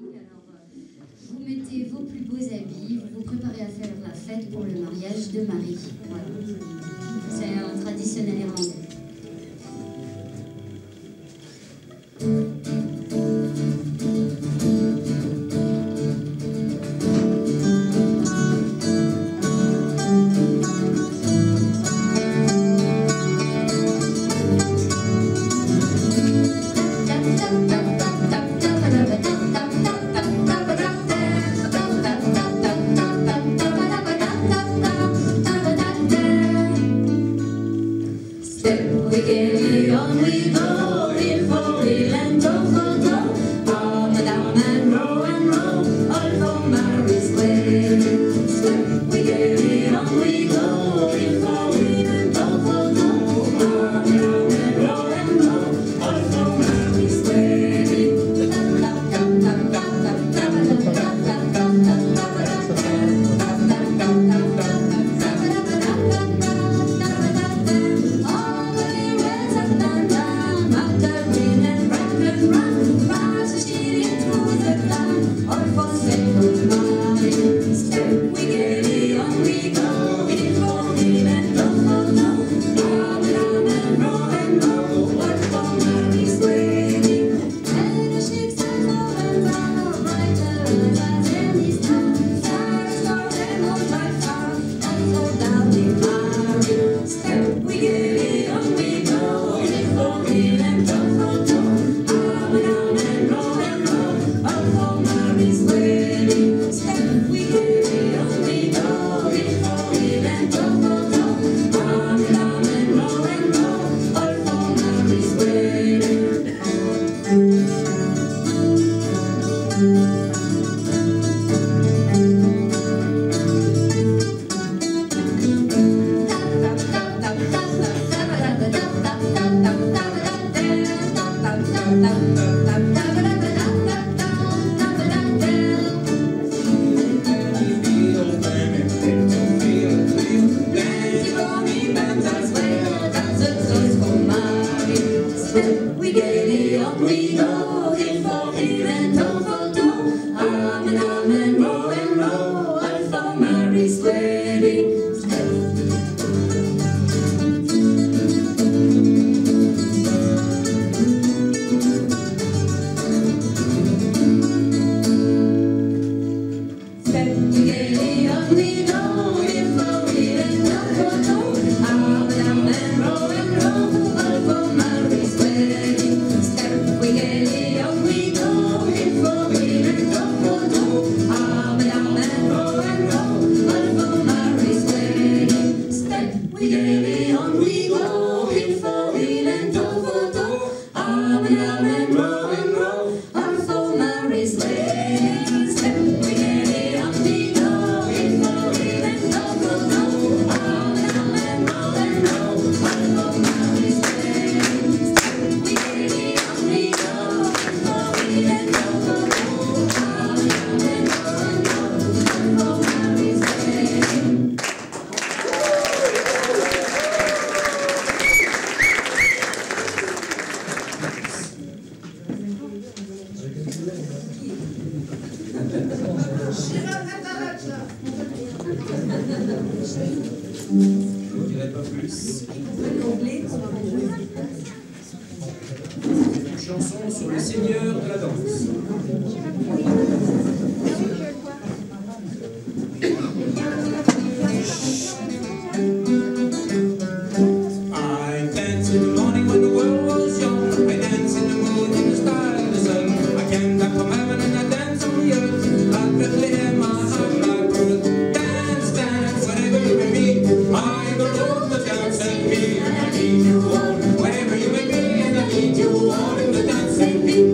Alors, vous mettez vos plus beaux habits, vous vous préparez à faire la fête pour le mariage de Marie. Voilà. C'est un traditionnel irlandais.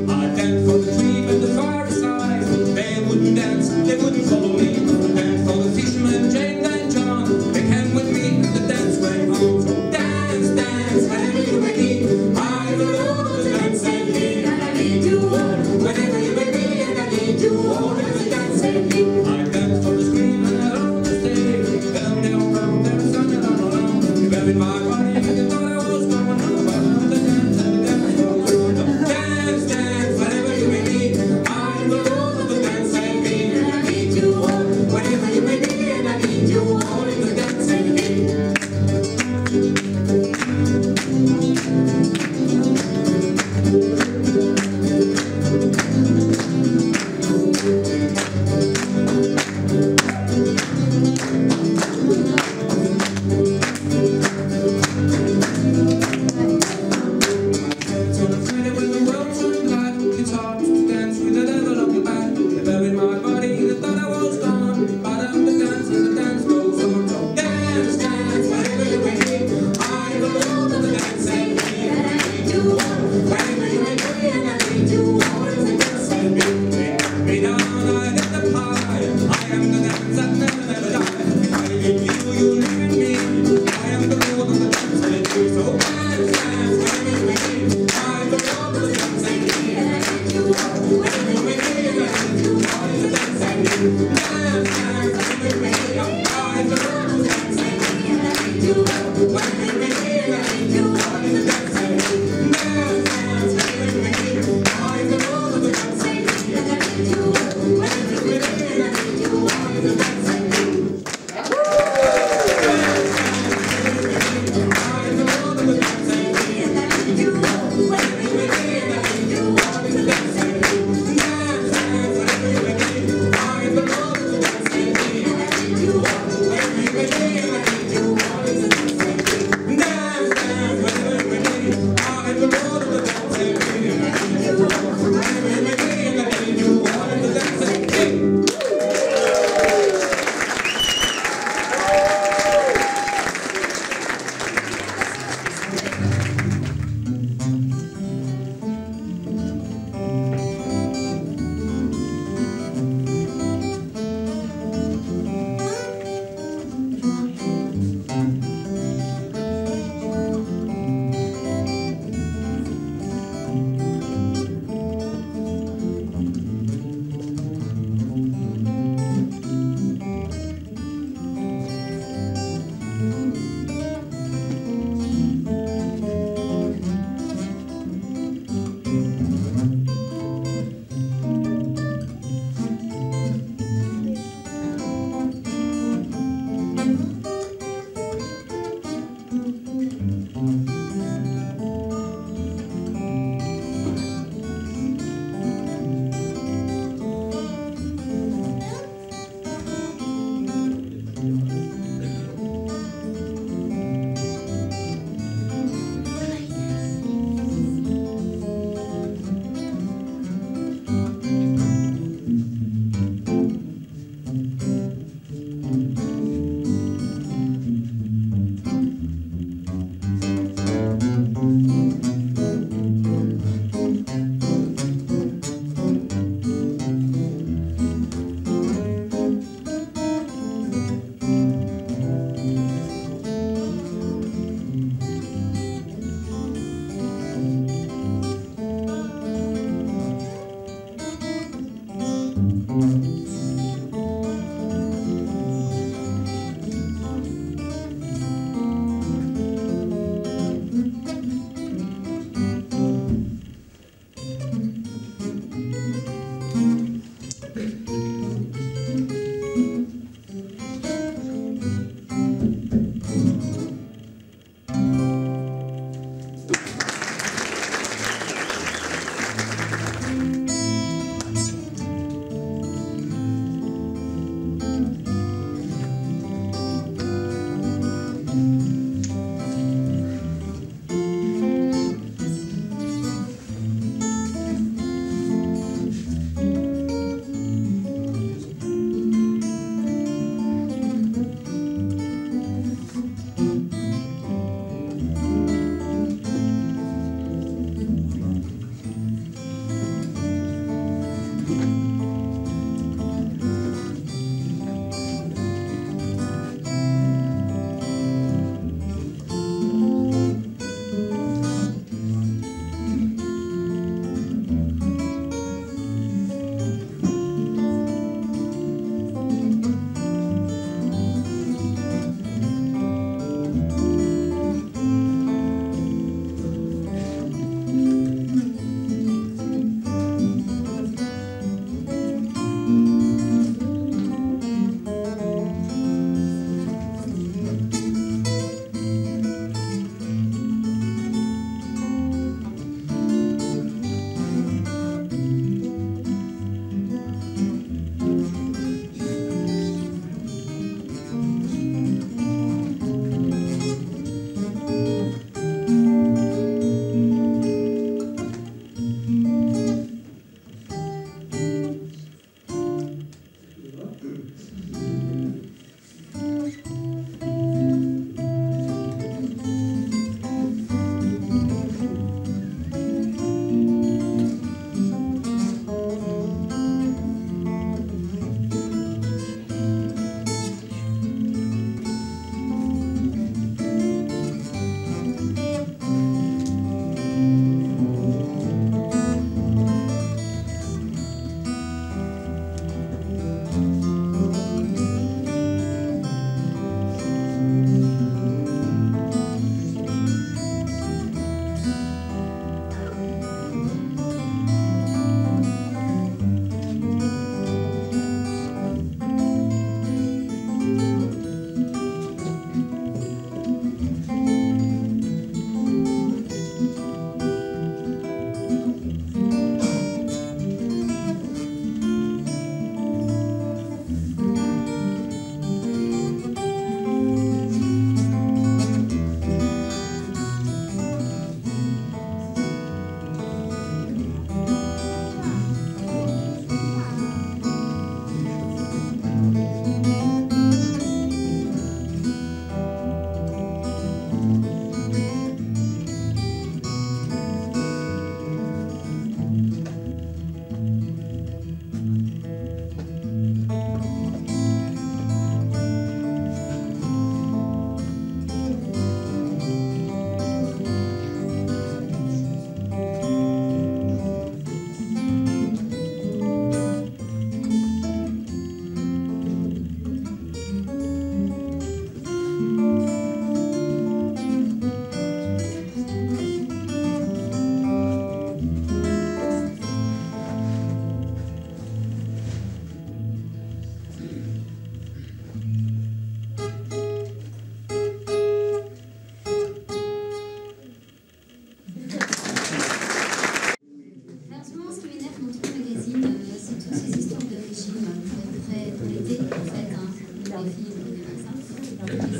I dance for the dream at the fireside.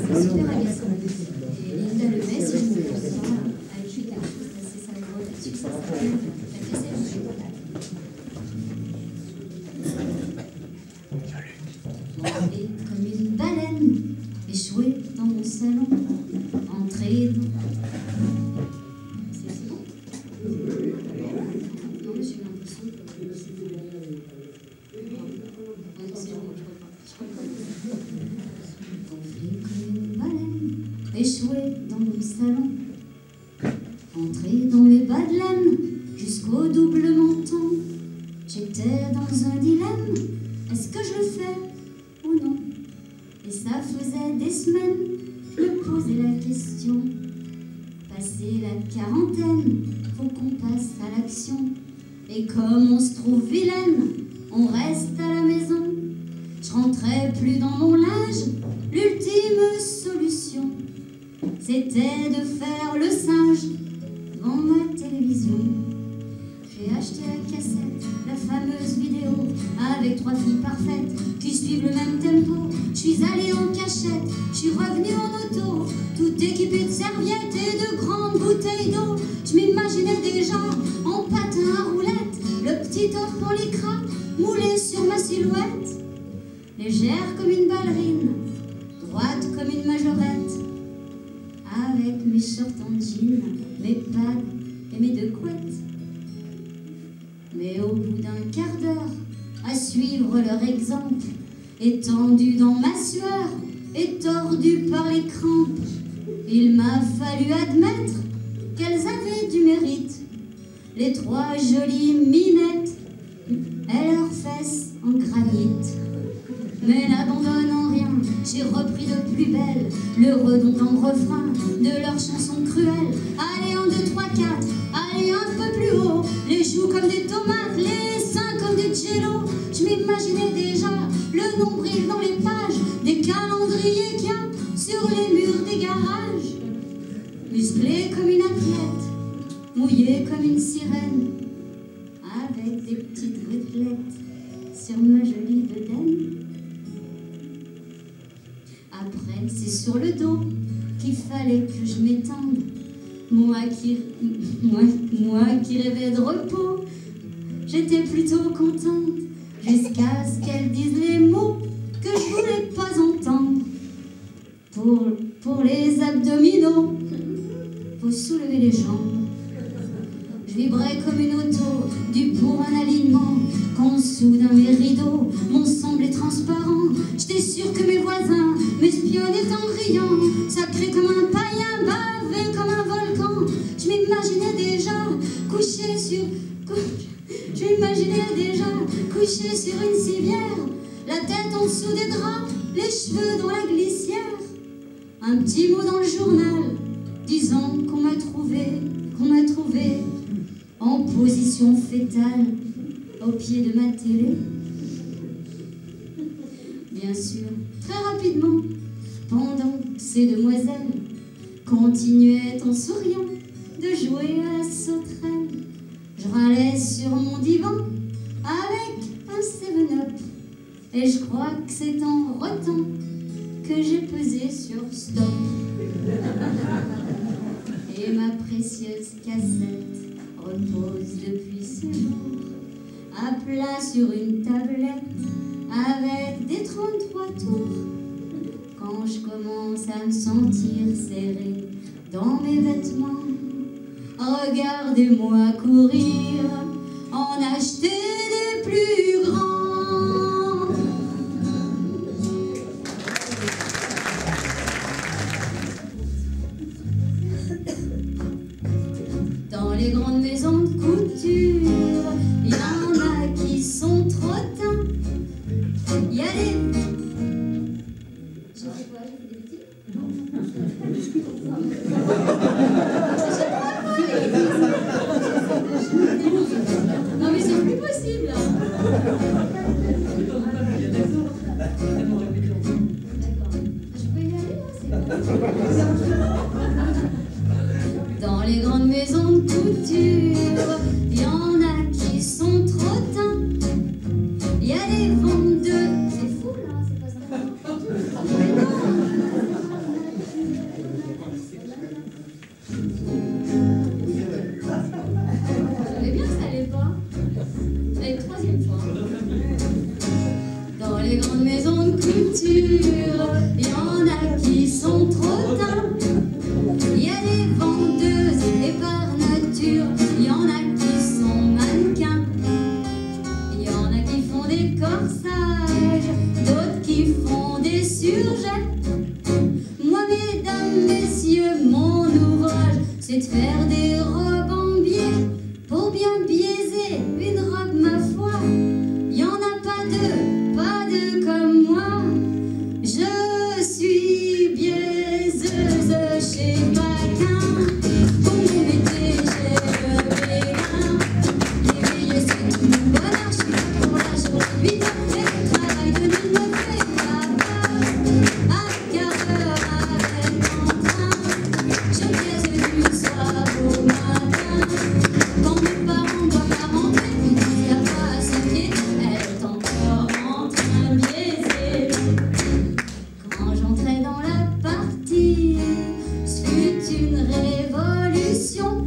c'est super agaçant. Et Linda Lemay, si je me trompe pas, a écrit quelque chose d'assez savoureux là-dessus. Ça s'appelle La cassette. Monter comme une baleine, échouer dans mon salon, entrer dans... C'est bon? Non, mais j'ai l'impression que... C'est bon, je crois pas. Gonfler comme une baleine, échouer dans mon salon, entrer dans mes bas de laine, jusqu'au double menton. J'étais dans un dilemme, est-ce que je le fais ou non? Et ça faisait des semaines, je me posais la question. Passer la quarantaine, faut qu'on passe à l'action. Et comme on se trouve vilaine, on reste à la maison. Je rentrais plus dans mon linge, l'ultime solution, c'était de faire le singe devant ma télévision. J'ai acheté la cassette, la fameuse vidéo, avec 3 filles parfaites qui suivent le même tempo. Je suis allée en cachette, je suis revenue en auto, tout équipée de serviettes et de grandes bouteilles d'eau. Je m'imaginais déjà en patin à roulettes, le petit torse en lycra moulé sur ma silhouette. Légère comme une ballerine, droite comme une majorette, avec mes shorts en jean, mes pads et mes 2 couettes. Mais au bout d'un quart d'heure, à suivre leur exemple, étendue dans ma sueur et tordue par les crampes, il m'a fallu admettre qu'elles avaient du mérite. Les 3 jolies minettes et leurs fesses en granit. Mais n'abandonnant rien, j'ai repris de plus belle le redondant refrain de leur chanson cruelle. Allez, 1, 2, 3, 4, allez un peu plus haut, les joues comme des tomates, les seins comme des jello. Je m'imaginais déjà le nombril dans les pages des calendriers qu'il y a sur les murs des garages. Musclée comme une athlète, mouillée comme une sirène, avec des petites gouttelettes sur ma jolie bedaine. Après, c'est sur le dos qu'il fallait que je m'étende. Moi qui rêvais de repos, j'étais plutôt contente, jusqu'à ce qu'elle dise les mots que je voulais pas entendre. Pour les abdominaux, faut soulever les jambes. Je vibrais comme une auto, due pour un alignement, quand soudain mes rideaux m'ont semblé transparents. J'étais sûre que mes voisins m'espionnaient en riant, sacré comme un païen, bavé comme un volcan. Je m'imaginais déjà couché sur une civière, la tête en dessous des draps, les cheveux dans la glissière. Un petit mot dans le journal disant qu'on m'a trouvé en position fétale au pied de ma télé. Bien sûr, très rapidement, pendant que ces demoiselles continuaient en souriant de jouer à la sauterelle, je râlais sur mon divan avec un 7-up. Et je crois que c'est en rotant que j'ai pesé sur stop. Et ma précieuse cassette repose depuis ce jour à plat sur une tablette avec des 33 tours. Quand je commence à me sentir serrée dans mes vêtements, regardez-moi courir, en acheter des plus grands. Dans les grandes maisons de couture, il y en a qui sont trop teints. Il y a des... J'ai fait quoi? J'ai fait des bêtises? Non mais c'est plus possible. D'accord. Je peux y aller là, c'est... Dans les grandes maisons de couture, il y en a qui sont trop teints. Il y a des ventes de... C'est fou là, c'est pas ça. c'est de faire des robes en biais pour bien biaiser une robe, ma foi. Y en a pas deux comme moi. Je suis biaiseuse chez Paquin. Pour mon métier, j'ai le béguin. L'éveiller, c'est tout mon bonheur. Je suis là pour la journée, 8 heures. Et le travail de nuit ne fait pas peur. À quart d'heure avec entrain, je biaise du soir au matin. Quand mes parents doivent la rentrer, puis disent y'a pas à s'inquiéter, elle est encore en train de biaiser. Quand j'entrais dans la partie, ce fut une révolution.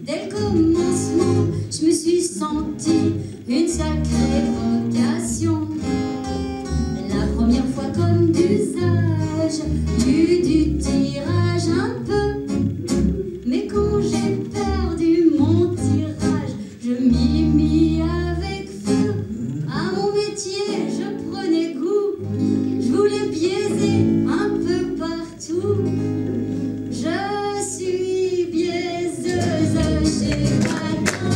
Dès le commencement, je me suis sentie une sacrée vocation. La première fois comme d'usage, eu du tirage un peu. Mais quand j'ai perdu mon tirage, je m'y mis avec feu. À mon métier, je prenais goût. Je voulais biaiser un peu partout. Je suis biaiseuse chez Paquin.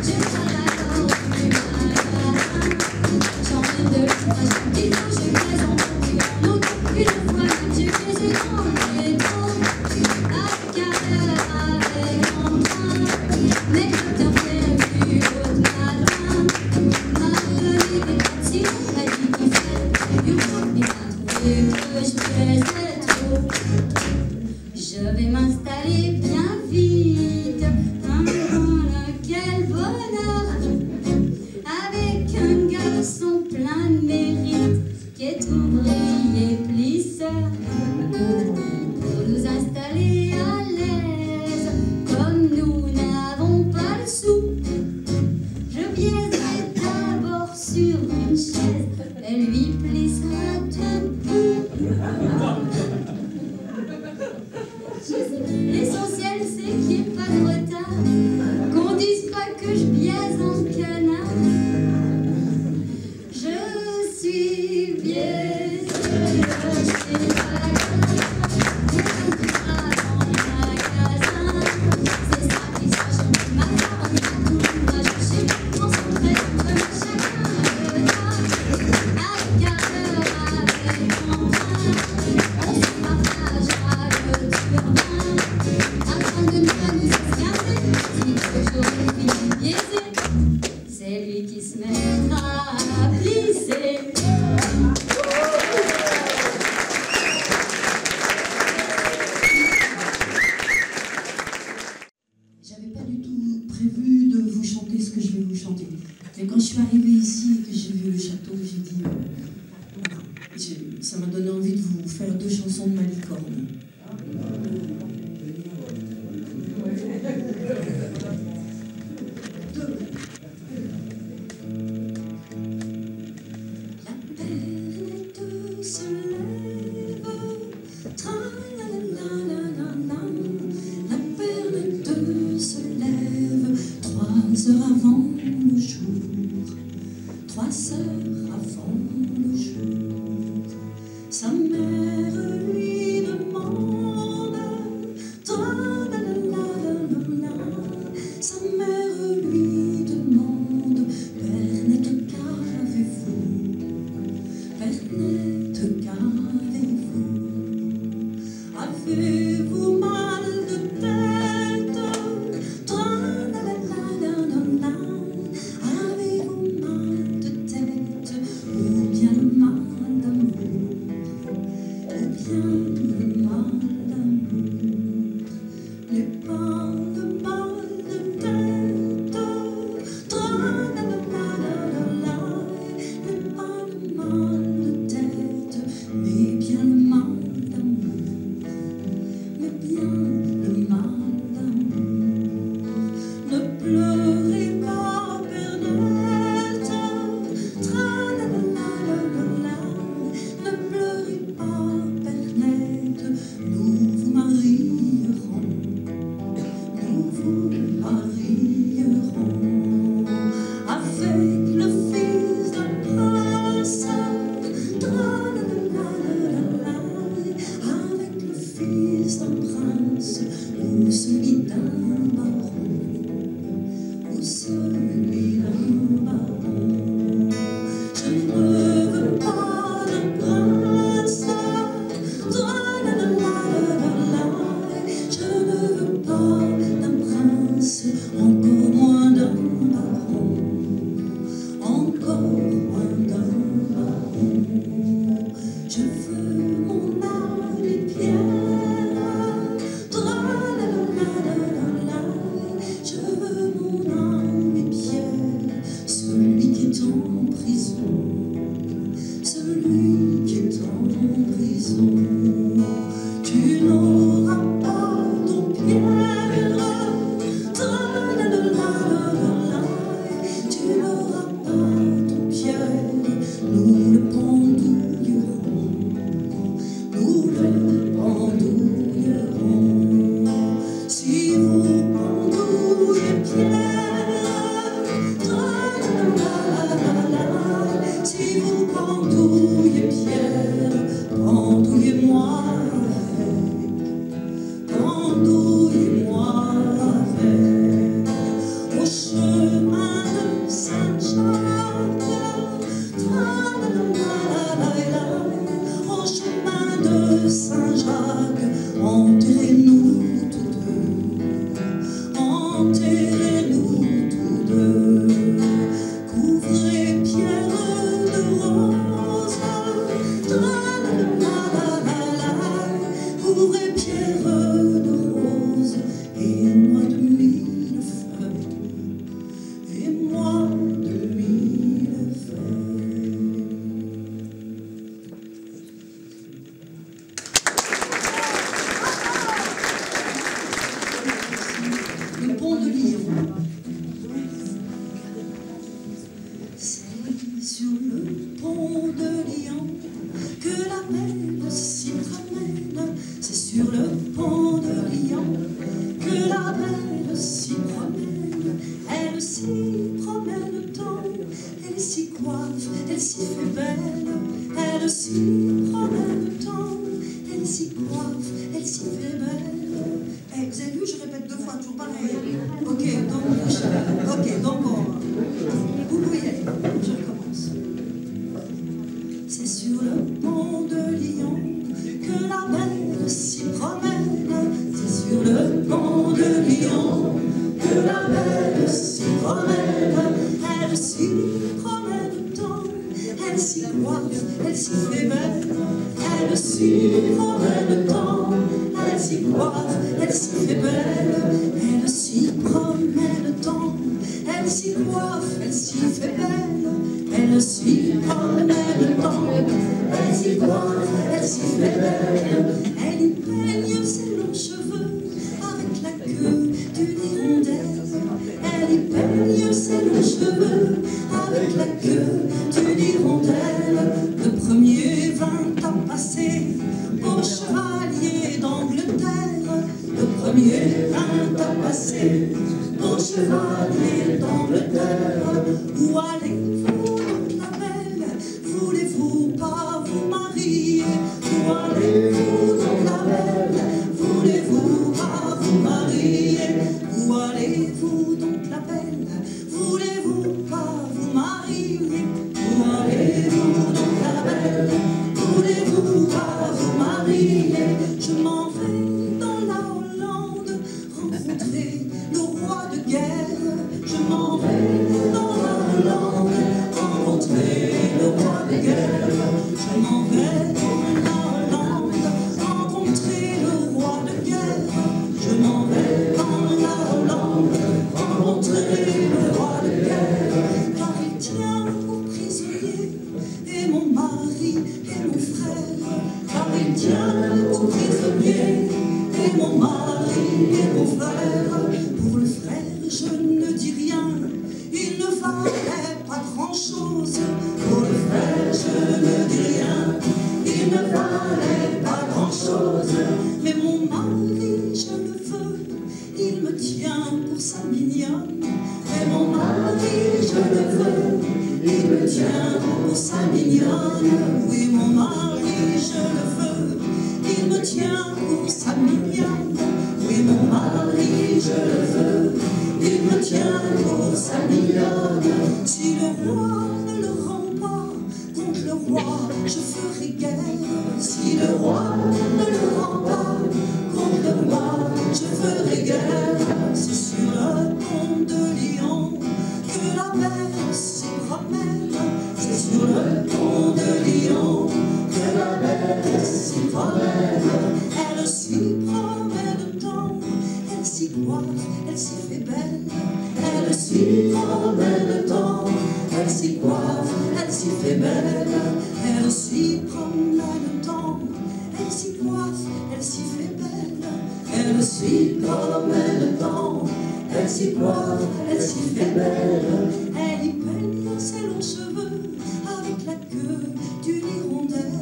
Je travaille au magasin. J'emmène de l'ouvrage qui faut, je biaise en concurrent. Une fois même, je biaise dans le béton. À quart d'heure avec entrain, mais quand on fait plus haut matin, m'a donné des tractions, m'a dit qu'il fallait du bureau, et m'a trouvé que je plaisais trop. Je vais m'installer bien vite, quel bonheur, avec un garçon plein de mérite, qui est ouvrier plisseur. Pour nous installer à l'aise, comme nous n'avons pas le sou, je biaiserai d'abord sur une chaise, elle lui plissera debout. L'essentiel c'est qu'il n'y ait pas de retard, qu'on dise pas que je biaise en canard. Je suis biaiseuse chez Paquin. C'est ça qui s'achète ma femme, moi je suis concentrée comme chacun a le droit. À quart d'heure avec entrain, on se partagera le turbin, afin de ne pas nous esquinter. Si toujours le fini biaisé, c'est lui qui se mettra à plisser. J'avais pas du tout prévu de vous chanter ce que je vais vous chanter. Mais quand je suis arrivée ici et que j'ai vu le château, j'ai dit... ça m'a donné envie de vous faire 2 chansons de Malicorne. La Pernette se lève, tra-la-la-la-la-la-la. La Pernette se lève 3 heures avant le jour, 3 heures avant le jour. Sa mère lui demande, tra-la-la-la-la-la. Sa mère lui demande, Pernette, qu'avez-vous? Pernette, qu'avez-vous? Avez-vous mal de tête? Tra-la-la-la-la-la. Avez-vous mal de tête? Ou bien le mal d'amour? Ou bien le mal d'amour? N'est pas le mal de tête? Tra-la-la-la-la-la. N'est pas le mal de tête, mais bien le mal d'amour. Mais bien d'un prince ou celui d'un baron, ou celui d'un baron. Je ne veux pas d'un prince, je ne veux pas d'un prince, encore moins d'un baron, encore moins d'un baron. Je veux mon âme et pierre, je veux mon âme et pierre, celui qui est en prison, celui qui est en prison. Tu n'auras pas ton pierre, tu n'auras pas ton pierre, nous le pendouillerons, nous le pendouillerons. Si vous pendouillez Pierre, si vous pendouillez Pierre, pendouillez-moi avec, pendouillez-moi avec, au chemin de Saint-Jacques, au chemin de Saint-Jacques, enterrez-nous tous deux, enterrez-nous tous deux. Couvrez Pierre de roses, couvrez Pierre de roses, et moi de mille feuilles, et moi de mille feuilles. Le pont de Lyon. C'est sur le pont de Lyon que la belle s'y promène. C'est sur le pont de Lyon que la belle s'y promène. Elle s'y promène tant, elle s'y coiffe, elle s'y fait belle. Elle s'y promène tant, elle s'y coiffe, elle s'y fait belle. Vous avez vu, je répète deux fois, toujours pareil. Ok, donc vous pouvez y aller. Je recommence. C'est sur le pont de Lyon que la belle s'y promène. C'est sur le pont de Lyon que la belle s'y promène. Elle s'y promène tant, elle s'y coiffe, elle s'y fait belle. Elle s'y promène tant, elle s'y coiffe, elle s'y fait belle. Elle s'y promène tant, elle s'y coiffe, elle s'y fait belle. Elle s'y promène tant, elle s'y coiffe, elle s'y fait belle. Elle y peigne ses longs cheveux avec la queue d'une hirondelle. Elle y peigne ses longs cheveux avec la queue d'une hirondelle. Le premier vint à passer au chevalier d'Angleterre. Le premier vint à passer au chevalier d'Angleterre. Où allez-vous donc la belle? Voulez-vous pas vous marier? Où allez-vous donc la belle? Voulez-vous pas vous marier? Où allez-vous donc la belle? Voulez-vous pas vous marier? Où allez-vous donc la belle? Voulez-vous pas vous marier? Je m'en vais dans la Hollande rencontrer le roi de guerre. Je m'en vais dans la Hollande rencontrer le roi de guerre. Je m'en vais dans la Hollande rencontrer le roi de guerre. Je m'en vais dans la Hollande rencontrer le roi de guerre. Car il tient pour prisonnier et mon mari et mon frère. Car il tient pour prisonnier et mon mari et mon frère. Pour le frère je ne dis rien, il ne valait pas grand-chose. Pour le frère je ne dis rien, il ne valait pas grand-chose. Mais mon mari je le veux, il me tient pour sa mignonne. Mais mon mari je le veux, il me tient pour sa mignonne. Oui, mon mari je le veux, il me tient pour sa mignonne. Oui, mon mari, je le veux, il me tient pour sa mignonne. Si le roi ne le rend pas, contre le roi, je ferai guerre. Si le roi ne le rend pas, contre le roi, je ferai guerre. C'est sur le pont de Lyon que la mer s'y promène. C'est sur le pont de Lyon que la mer s'y promène. Elle s'y promène tant, elle s'y coiffe, elle s'y fait belle. Elle s'y promène tant, elle s'y coiffe, elle s'y fait belle. Elle s'y promène tant, elle s'y coiffe, elle s'y fait belle. Elle s'y promène tant, elle s'y coiffe, elle s'y fait belle. Elle y peigne ses longs cheveux avec la queue d'une hirondelle.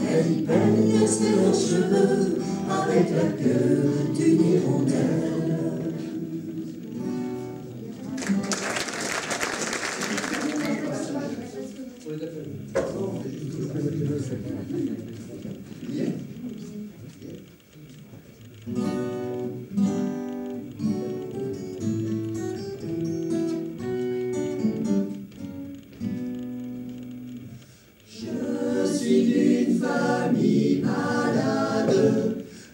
Elle y peigne ses longs cheveux avec la queue d'une hirondelle. Je suis d'une famille malade,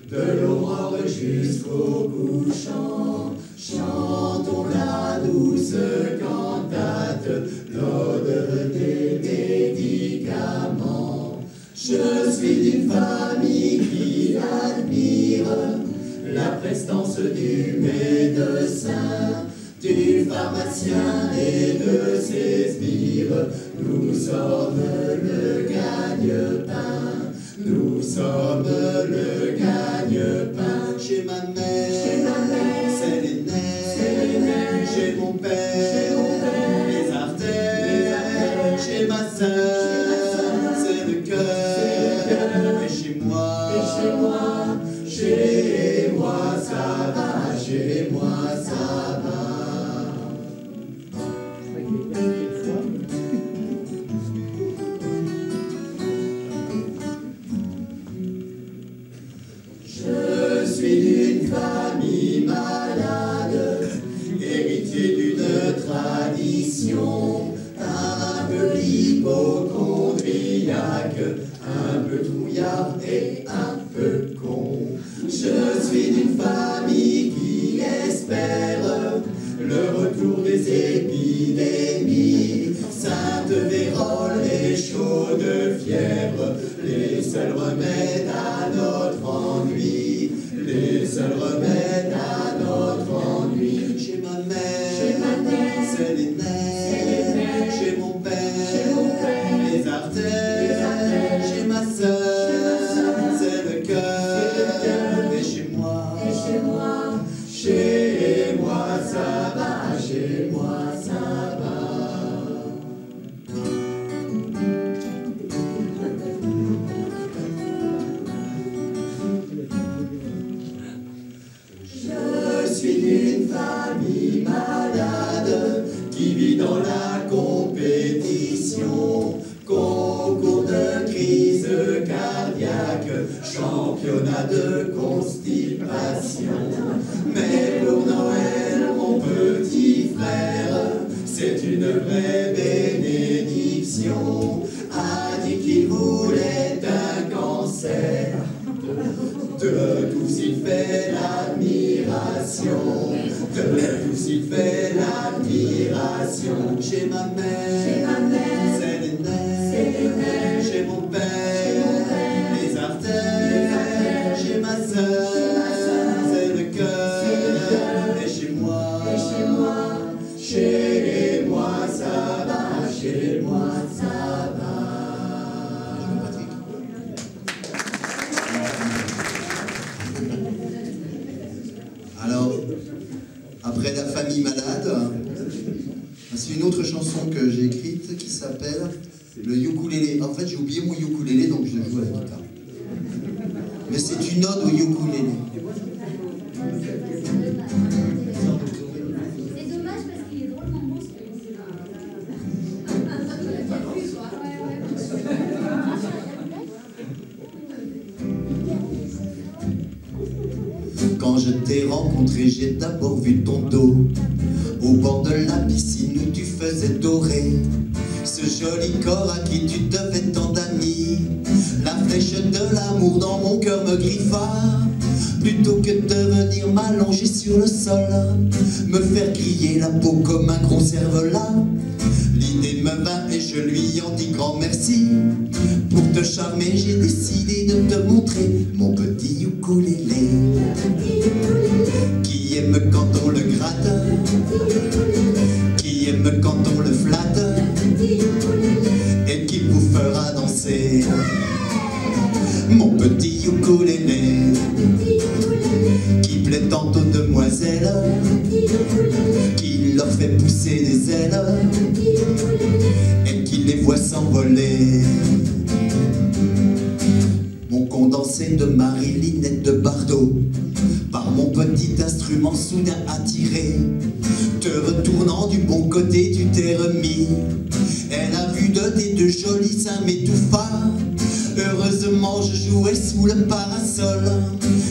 de l'aurore jusqu'au couchant. Chantons la douce cantate, l'ode des médicaments. Je suis d'une famille qui admire la prestance du médecin, du pharmacien et de ses sbires. Nous sommes le gagne-pain, nous sommes le gagne-pain. Chez ma mère, c'est les nerfs, chez mon père, les artères, chez ma sœur, c'est le cœur, et chez moi, ça va, chez moi ça va. Je suis d'une famille malade, héritier d'une tradition, un peu hypochondriaque, un peu trouillard et un peu con. Je suis d'une famille qui espère le retour des épidémies, sainte vérole et chaude fièvre, les seuls remèdes à notre ennui, les seuls remèdes à notre ennui. Chez ma mère, c'est les nerfs, chez mon père, les artères, chez ma sœur, c'est le cœur, et chez moi, ça va, chez moi ça va. Je suis d'une famille malade qui vit dans la compétition, concours de crise cardiaque, championnat de constipation. Mais pour Noël, mon petit frère, c'est une vraie bénédiction. A dit qu'il voulait un cancer, de tous il fait l'admiration, de tous il fait l'admiration. Chez ma mère, c'est les nerfs, chez mon père, les artères, chez ma sœur, c'est le cœur, et chez moi, ça va, chez moi ça va. Alors, après la famille malade, c'est une autre chanson que j'ai écrite qui s'appelle le ukulélé. En fait, j'ai oublié mon ukulélé, donc je joue à la guitare. Mais c'est une ode au ukulélé. C'est dommage parce qu'il est drôlement bon ce Quand je t'ai rencontré, j'ai d'abord vu ton dos au bord de la piscine où tu faisais dorer ce joli corps à qui tu devais tant d'amis. La flèche de l'amour dans mon cœur me griffa. Plutôt que de venir m'allonger sur le sol, me faire griller la peau comme un gros cervelas, l'idée me vint et je lui en dis grand merci. Pour te charmer, j'ai décidé de te montrer mon petit ukulélé, qui aime quand on le gratte, qui aime quand on le flatte, et qui vous fera danser. Mon petit ukulélé, qui plaît tant aux demoiselles, qui leur fait pousser des ailes, et qui les voit s'envoler. Mon condensé de Marie-Linette de Bardot, par mon petit instrument soudain attiré, te retournant du bon côté, tu t'es remis. Elle a vu de tes deux jolis seins m'étouffa. Heureusement je jouais sous le parasol.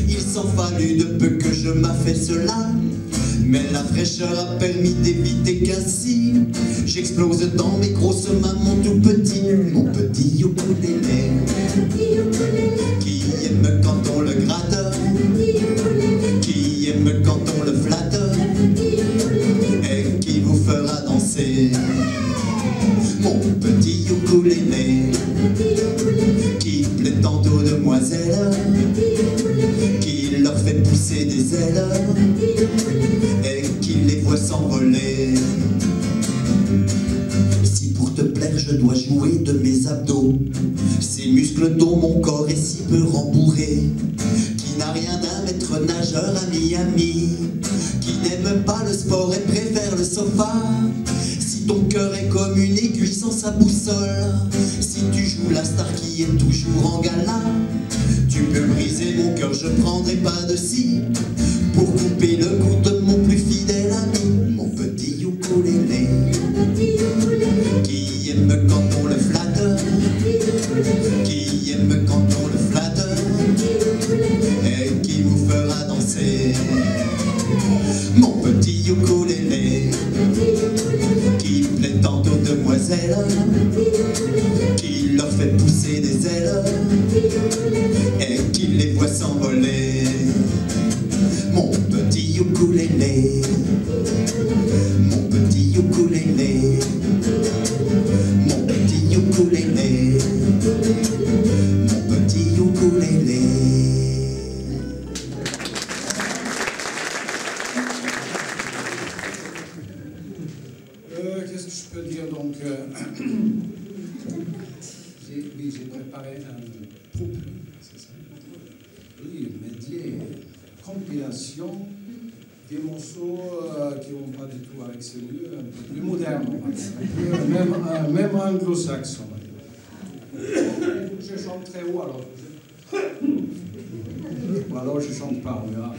Il s'en fallut de peu que je m'affaisse là, mais la fraîcheur a permis d'éviter qu'ainsi j'explose dans mes grosses mains mon tout petit, mon petit ukulélé, qui aime quand on le gratte, qui aime quand on le flatte, et qui vous fera danser. Mon petit ukulélé, qui plaît tant aux demoiselles, qui leur fait pousser des ailes, et qui les voit s'envoler. Si pour te plaire je dois jouer de mes abdos, ces muscles dont mon corps est si peu rembourré, qui n'a rien d'un maître nageur à Miami, qui n'aime pas le sport et préfère le sofa. Si ton cœur est comme une aiguille sans sa boussole, si tu joues la star qui est toujours en gala, tu peux briser mon cœur, je prendrai pas de scie pour couper le cou de mon plus fidèle ami. Mon petit ukulélé, qui aime quand on le flatte, qui aime quand on le flatte, et qui vous fera danser. Mon petit ukulélé, qui plaît tant aux demoiselles, qui leur fait pousser des ailes, et qui les voit s'envoler. Mon petit ukulélé, mon petit ukulélé, mon petit ukulélé, mon petit ukulélé. Qu'est-ce que je peux dire donc oui, j'ai préparé un groupe, c'est ça? Oui, medley, compilation des morceaux qui n'ont pas du tout avec celui, un peu plus moderne, même anglo-saxon. Je chante très haut alors. Ou alors je chante pas, on verra.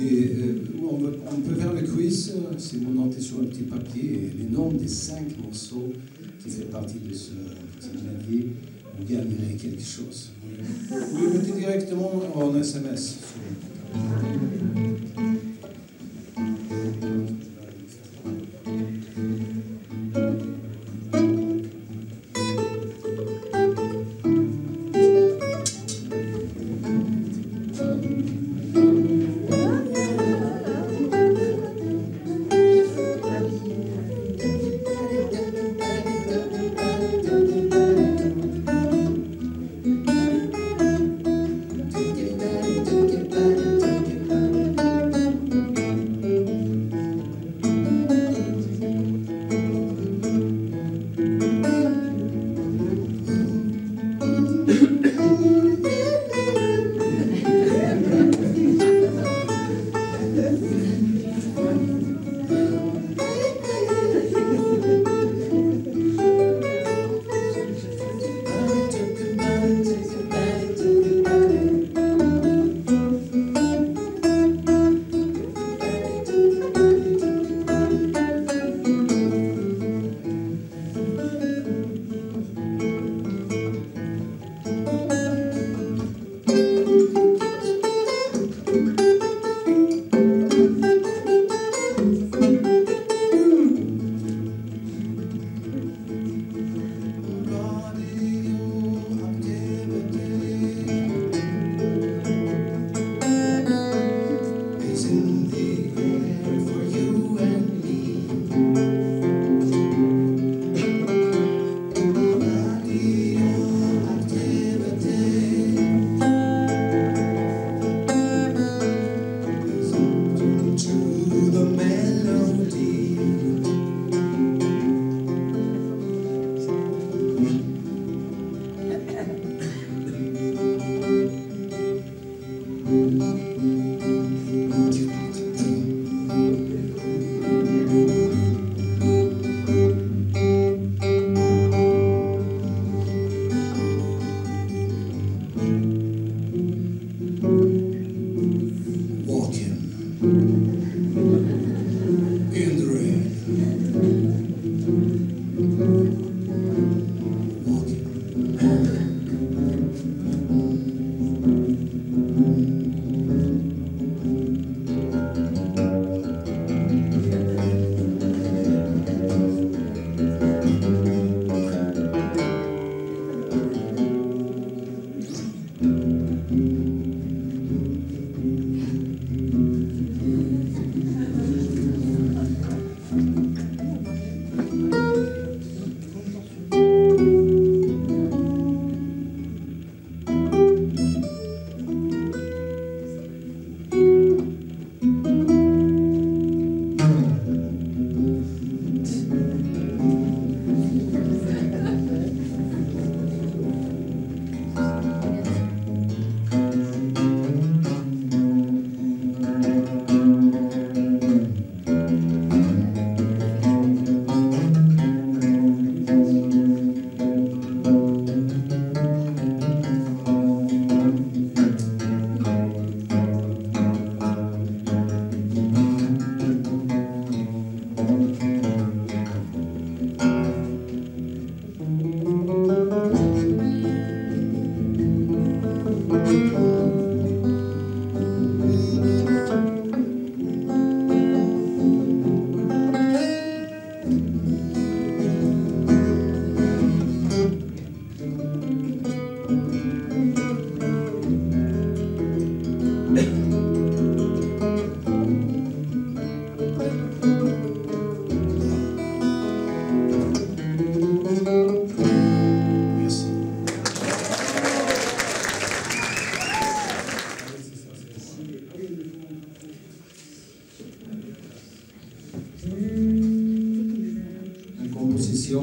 Et on peut faire le quiz si vous notez sur un petit papier les noms des 5 morceaux qui font partie de ce petit medley. Vous gagnerez quelque chose. Vous le mettez directement en SMS.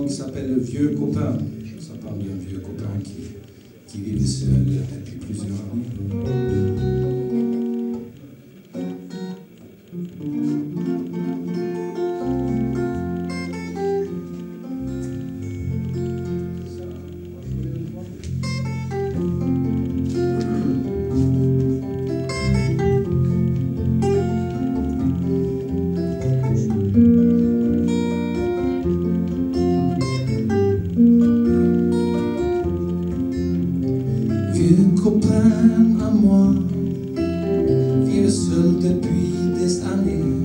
Qui s'appelle Le Vieux Copain. Ça parle d'un vieux copain qui vit seul depuis plusieurs années. Copain à moi, vivre seul depuis des années.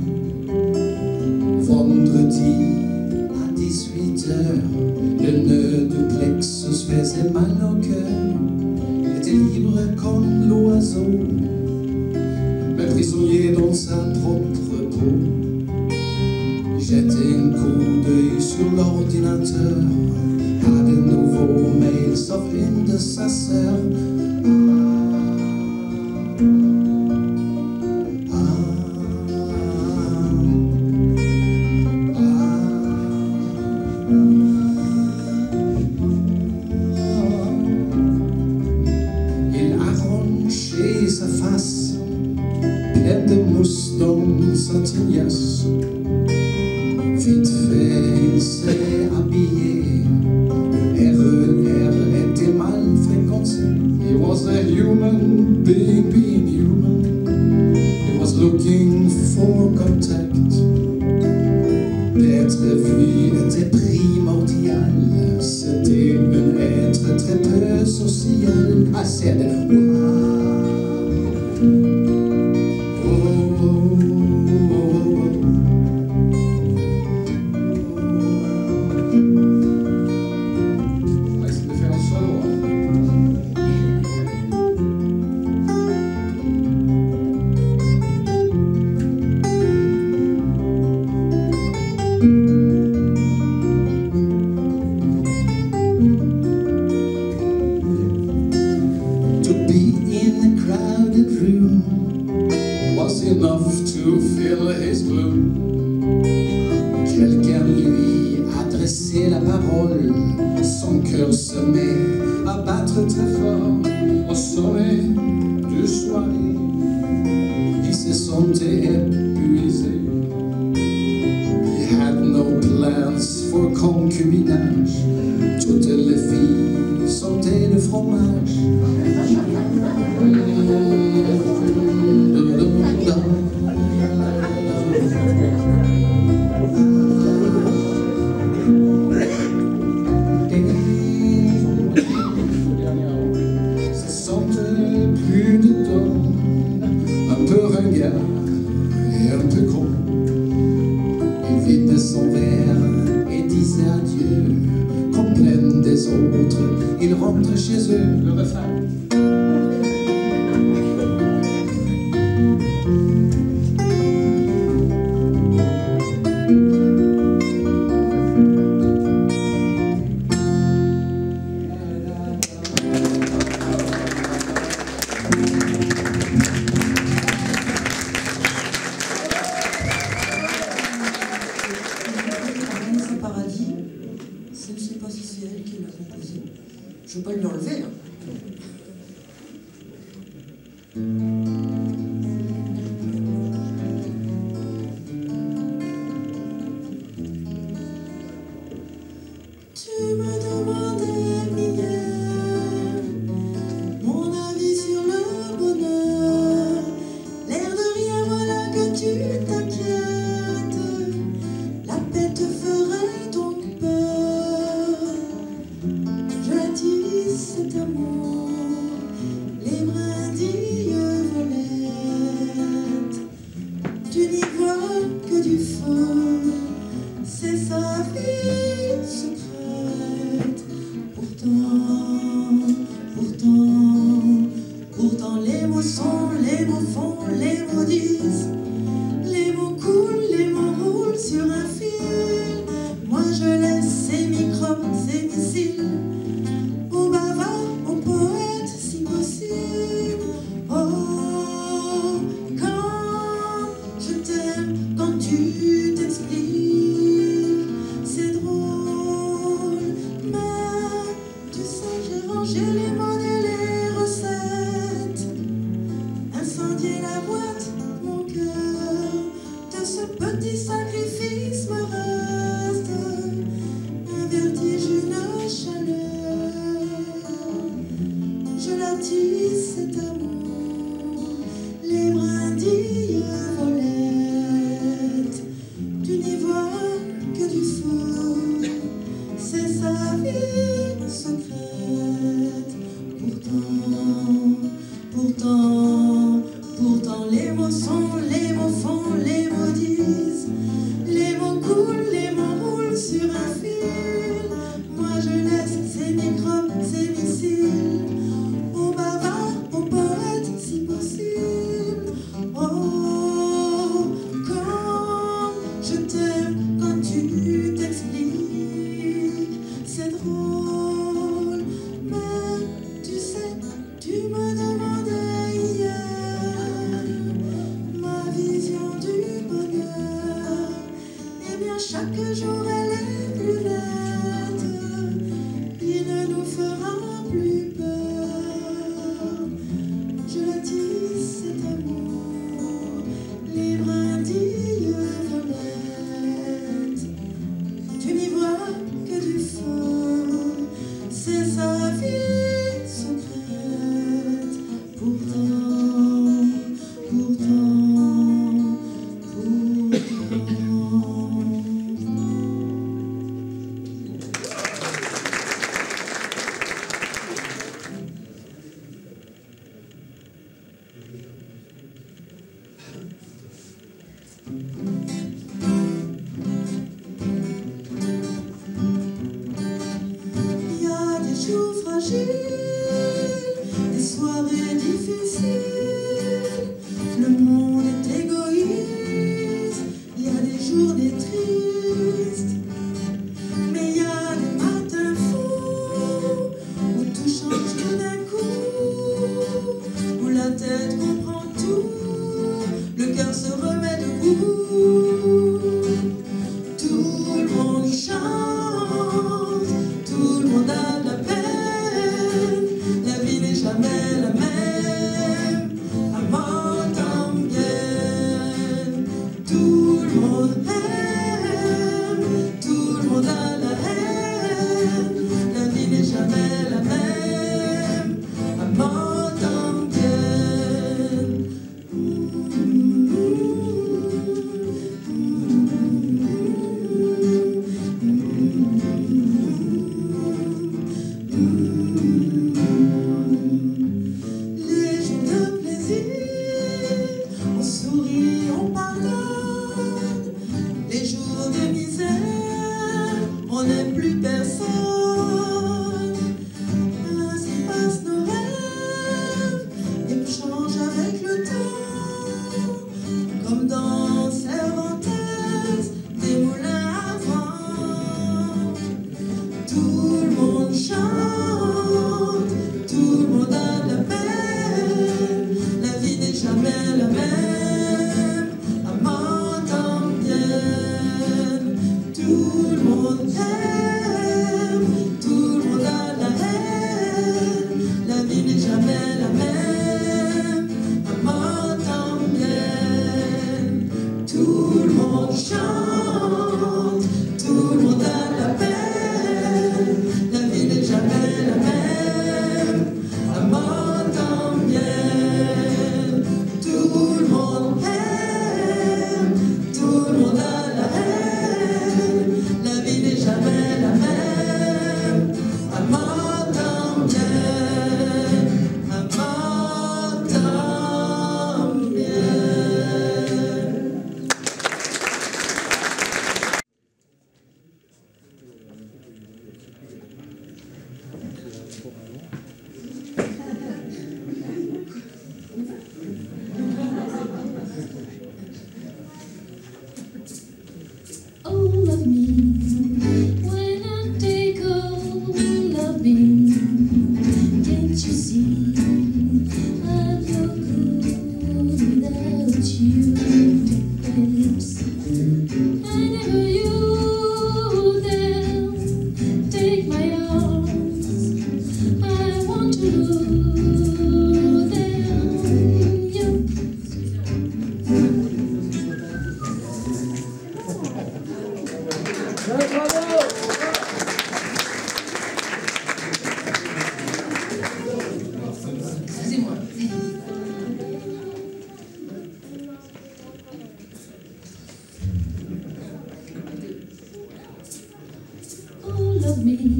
Vendredi à 18h, le nœud du plexus faisait mal au cœur. Il était libre comme l'oiseau, mais prisonnier dans sa propre peau. Jetait un coup d'œil sur l'ordinateur, pas de nouveaux mails sauf une de sa sœur. Sa face pleine de mousse dans sa tignasse. Vite fait, il s'est habillé. RER était mal fréquenté. He was a human being, being human. He was looking for contact. D'être vu était primordial. C'était un être très peu social. I said, wow. Enough to fill his gloom. Quelqu'un lui adressait la parole. Son cœur se met à battre très fort au sommet du soirée. Il se sentait épuisé. He had no plans for concubinage. Toutes les filles sentaient le fromage. Et un peu con, il vidait son verre et disait adieu, complet Vanessa Paradis, je ne sais pas si c'est elle qui l'a composé. Je ne veux pas lui enlever. Hein. Tu me demandais hier mon avis sur le bonheur. L'air de rien, voilà que tu t'inquiètes. La paix te ferait donc peur. Je l'attise cet amour, les brindilles violettes. Tu n'y vois que du feu, c'est sa vie secrète. Pourtant, les mots sont, les mots font, les mots disent. Les mots coulent, les mots roulent sur un fil. Moi je laisse ces microbes, ces missiles aux bavards, aux poètes si possible. Oh, quand je t'aime, quand tu t'expliques, c'est drôle, mais tu sais j'ai rangé les mots et les recettes, incendié la boîte, mon cœur, de ce petit sacrifice me reste un vertige, une chaleur. Je l'attise cet amour, les brindilles violettes. Tu n'y vois que du feu, c'est sa vie secrète. Pourtant, les mots sont, les mots font, les mots disent. Les mots coulent, les mots roulent sur un fil. Moi je laisse ces microbes, ces missiles aux bavards, aux poètes si possible. Oh, quand je t'aime, quand tu t'expliques, c'est drôle, mais tu sais, tu me demandais hier ma vision du bonheur. Eh bien chaque jour elle est plus nette, il ne nous fera plus peur. Je l'attise cet amour, les brindilles violettes. Tu n'y vois que du feu, c'est sa vie secrète. Pourtant, il y a des jours fragiles, des soirées difficiles. Le monde est égoïste, il y a des journées tristes. Mais il y a des matins fous où tout change tout d'un coup, où la tête comprend tout, le cœur se remet debout. Tout le monde chante, tout le monde a de la peine, la vie n'est jamais la même, à mort t'embienne. Tout le monde aime, tout le monde a la haine, la vie n'est jamais la même, à mort t'embienne.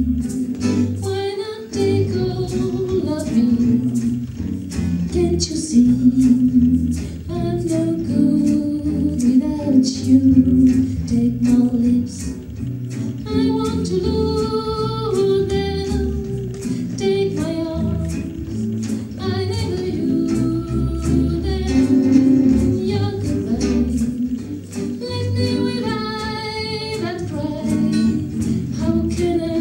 Why not take all of me? Can't you see I'm no good without you? Take my lips, I want to lose them. Take my arms, I never use them. Your goodbye left me with eyes that cry. How can I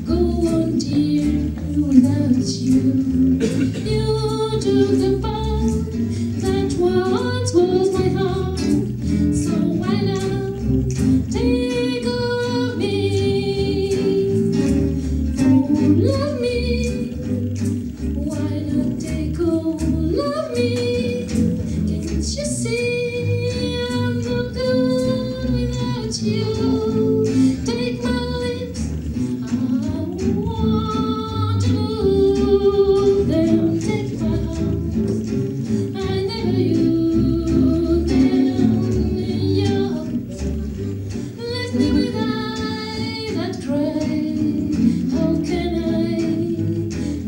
go on, dear, without you? You took the path that once was my heart. So why not take all of me? Oh, love me. Why not take all of me? Can't you see I'm no good without you? Take my lips, I want to lose them. Take my arms, I never use them. Your left me with eyes that cry. How can I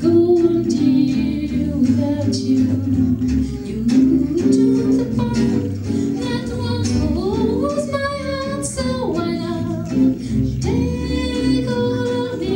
go on, dear, without you? You took the part that once was my heart. So why not take all of me?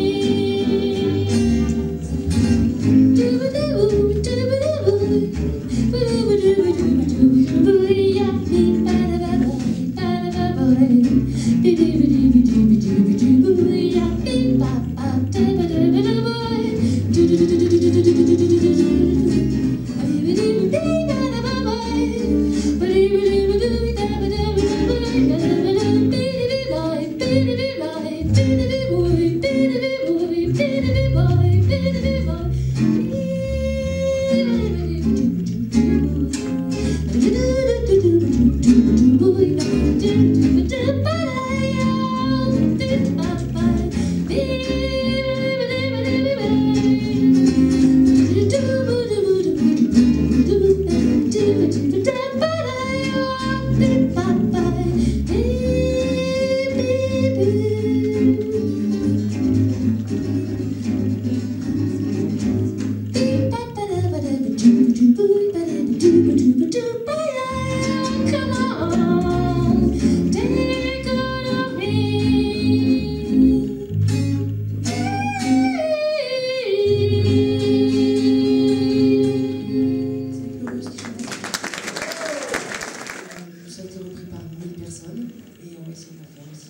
Come on, take all of me. Ça a été repris par 1000 personnes et on va essayer de la faire aussi.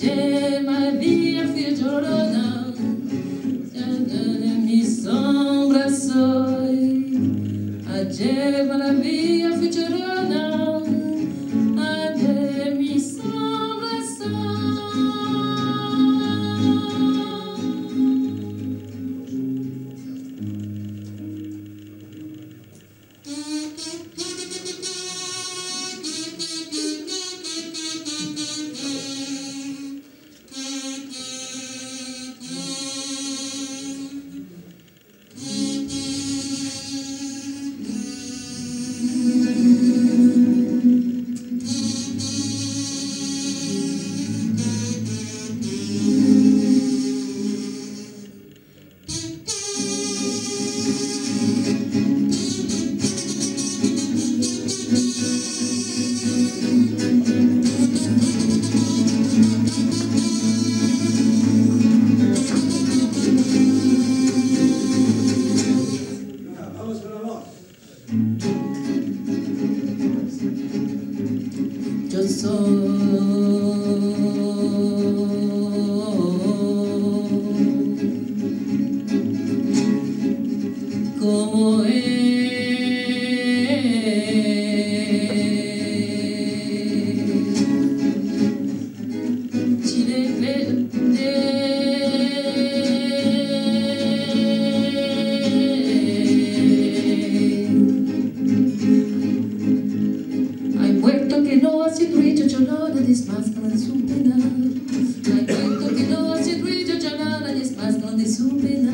Adieu ma via figliolona, mi sombra soi. Adieu ma via figliolona, adieu mi sombra soi. Yo soy como Hay muerto que no ha sido rico, llorona, desmascara de su pena. Hay muerto que no ha sido rico, llorona, desmascara de su pena.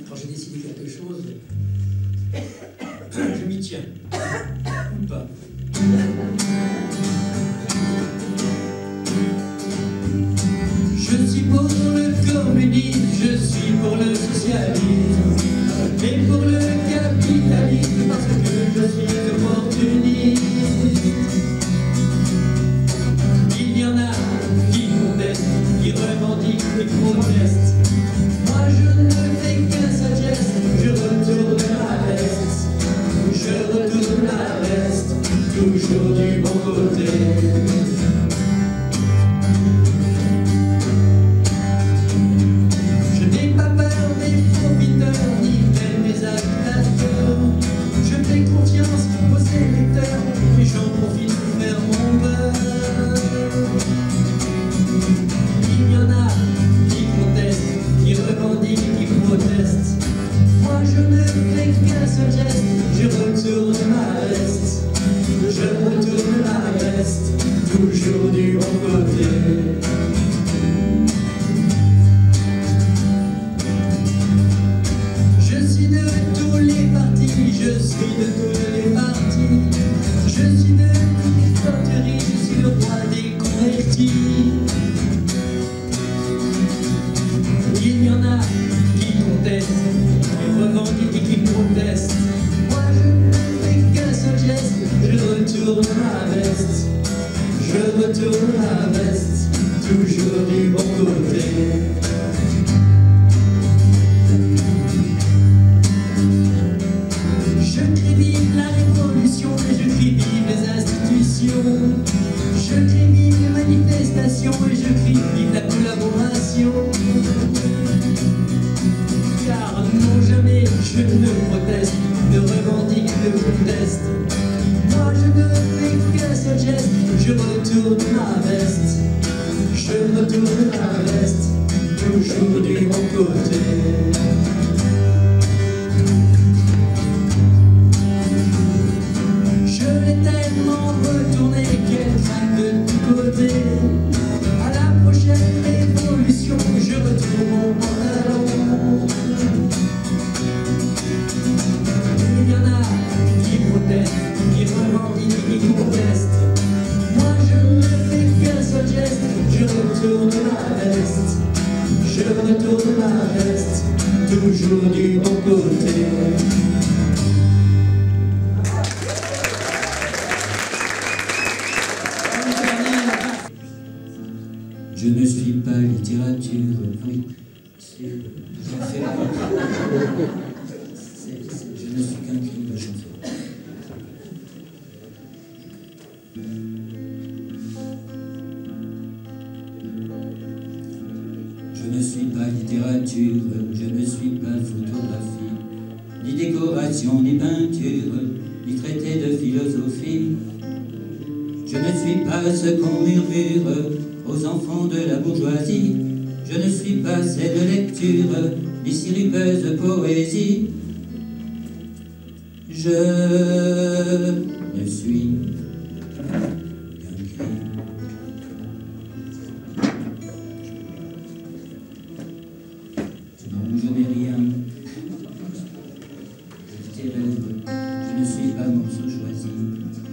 Quand j'ai décidé quelque chose, je m'y tiens. Ou pas. Je suis pour le communisme, je suis pour le socialisme, et pour le capitalisme, parce que je suis opportuniste. Il y en a qui contestent, qui revendiquent et protestent. Moi je ne fais qu'un seul geste, je retourne la veste, je retourne la veste, toujours du bon côté. Je n'ai pas peur des profiteurs, ni même des agitateurs. Je fais confiance aux électeurs, et j'en profite pour faire mon beurre. Il y en a qui contestent, Je ne proteste, ne revendique, ne conteste. Moi je ne fais qu'un seul geste, je retourne ma veste. Je retourne ma veste, toujours du bon côté. Je l'ai tellement retourné qu'elle craque de tous côtés. À la prochaine révolution, je retrouve mon pantalon. Il y en a qui protestent, qui revendiquent, qui contestent. Moi je ne fais qu'un seul geste, je retourne ma veste. Je retourne ma veste, toujours du bon côté. Je ne suis pas littérature, oui, j'en fais pas. Je ne suis qu'un crime de chanson. Je ne suis pas littérature, je ne suis pas photographie, ni décoration, ni peinture, ni traité de philosophie. Je ne suis pas ce qu'on murmure aux enfants de la bourgeoisie. Je ne suis pas cette lecture, ni sirupeuse poésie. Je ne suis qu'un cri. Non, je n'ai rien de littéraire, je ne suis pas morceau choisi.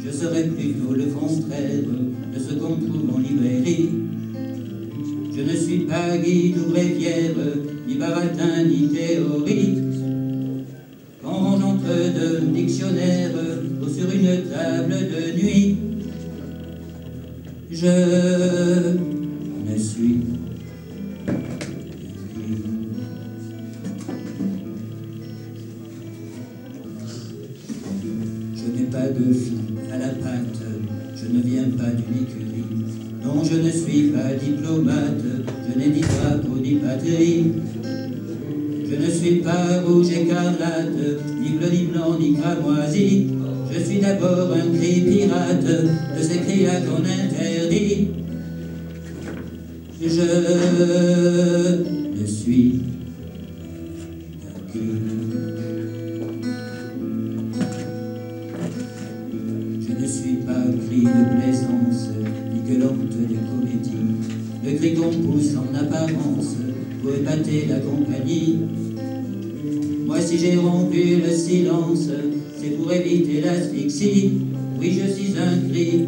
Je serais plutôt le contraire de ce qu'on trouve en librairie. Je ne suis pas guide ou bréviaire, ni baratin, ni théorie. Qu'on range entre deux dictionnaires ou sur une table de nuit. Je ne suis qu'un cri. Je n'ai pas de fil à la patte, je ne viens pas d'une écurie. Non, je ne suis pas diplomate, je n'ai ni drapeau ni patrie. Je ne suis pas rouge écarlate, ni bleu, ni blanc, ni cramoisi. Je suis d'abord un cri pirate, de ces cris-là qu'on interdit. Je ne suis qu'un cri. Je ne suis pas un cri de plaisance, ni gueulante de comédie. Le cri qu'on pousse en apparence pour épater la compagnie. Moi si j'ai rompu le silence, c'est pour éviter l'asphyxie. Oui, je suis un cri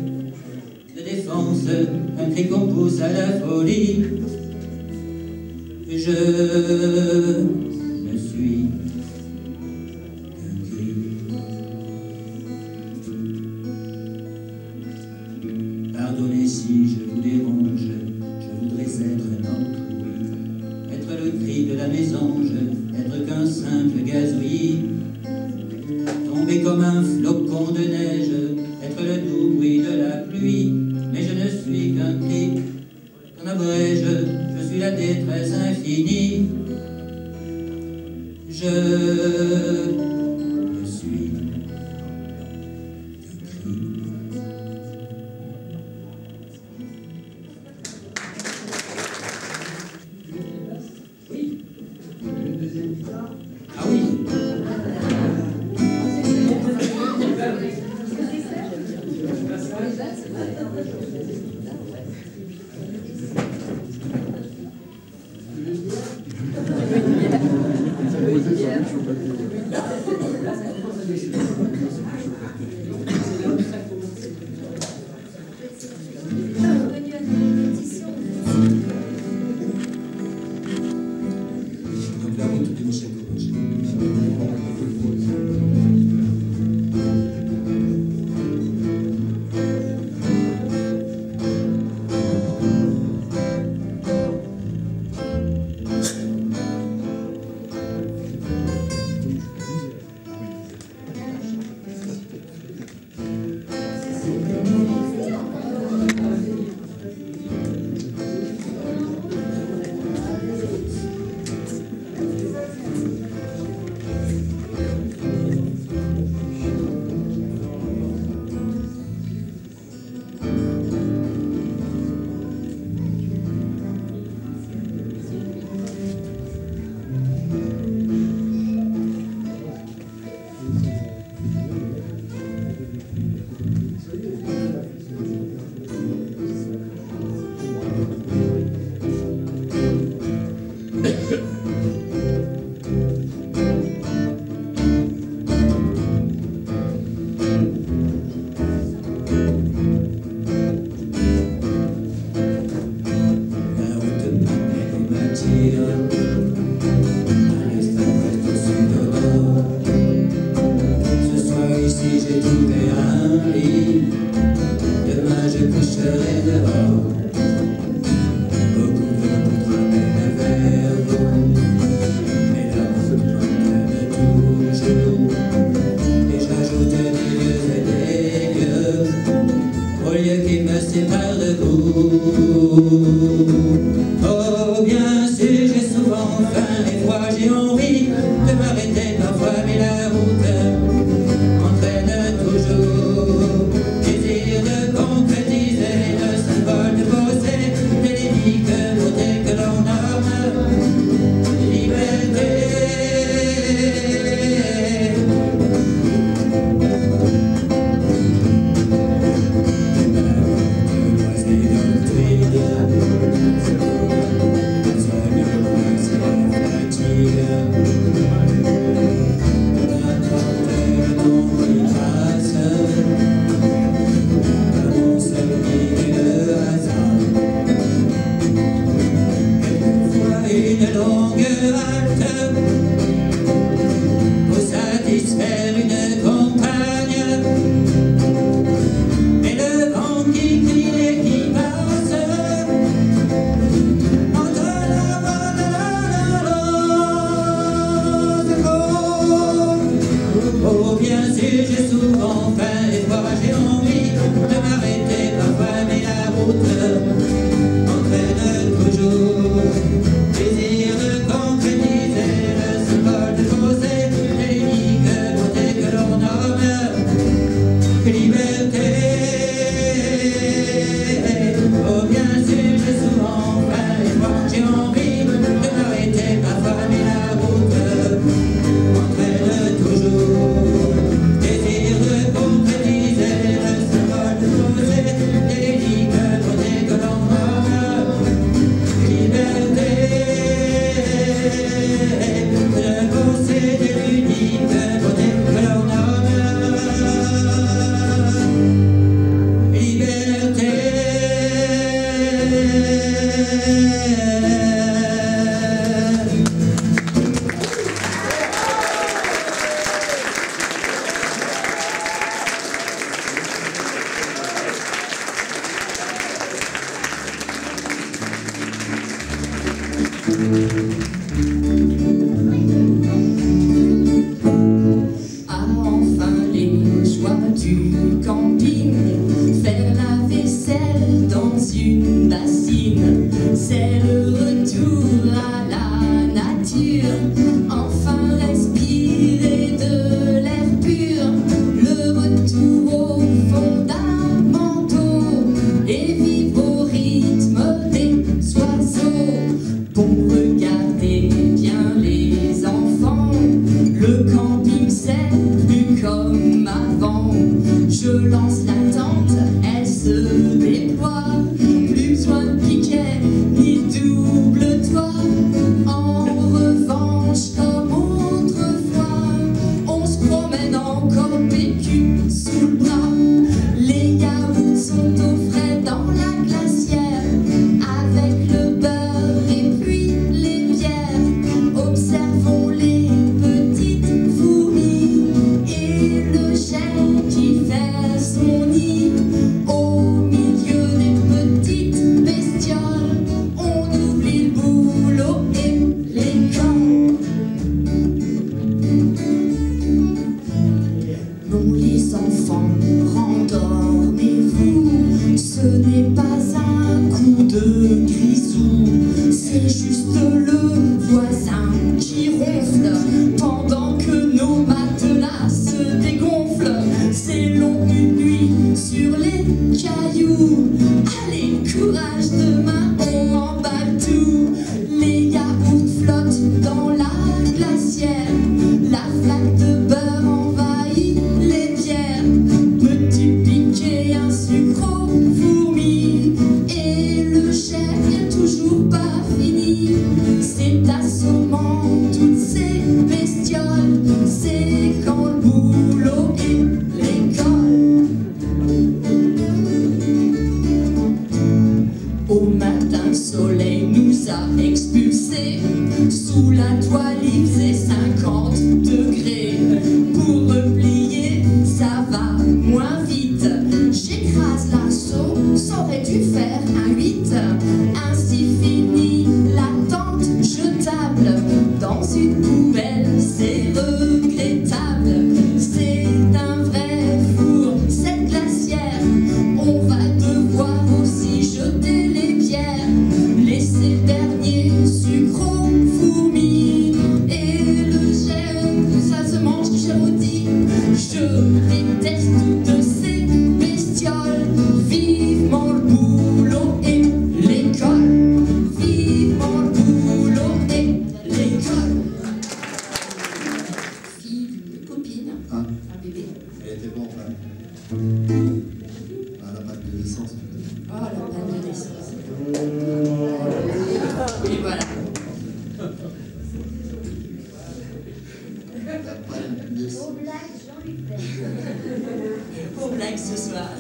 de défense, un cri qu'on pousse à la folie. Je ne suis qu'un cri. Pardonnez si je vous dérange, je voudrais être un autre, oui. Être le cri de la mésange, être qu'un simple gazouillis. Tomber comme un flocon de neige, être le doux bruit de la pluie. Mais je ne suis qu'un cri qu'on abrège, je suis la détresse infinie. Je ne suis qu'un cri. Oui. Ah oui. Donc la route de Michel Courage. Regardez bien Sous la toile il faisait 50 degrés. Pour me plier, ça va moins vite. J'écrase l'arceau, ça aurait dû faire un 8. Ainsi finit l'attente jetable. Dans une poubelle, c'est regrettable. C'est un vrai four, cette glacière. On va devoir aussi jeter les pierres. Laisser le dernier sucre aux fourmis. Et le gel, ça se mange du gérodie. Je déteste toutes ces bestioles. Vivement le boulot et l'école. Vivement le boulot et l'école. Fille d'une copine, Ah, un bébé. elle était bon, là. Ah, la pâte de naissance, peut-être. Oh, la panne de naissance. Et voilà. La pâte de naissance. Aux blagues, Jean-Luc Père. Pour blague ce soir.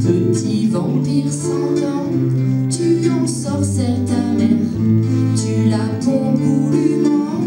Petit vampire sans dents, tu en sorcères ta mère. Tu la pompes goulûment,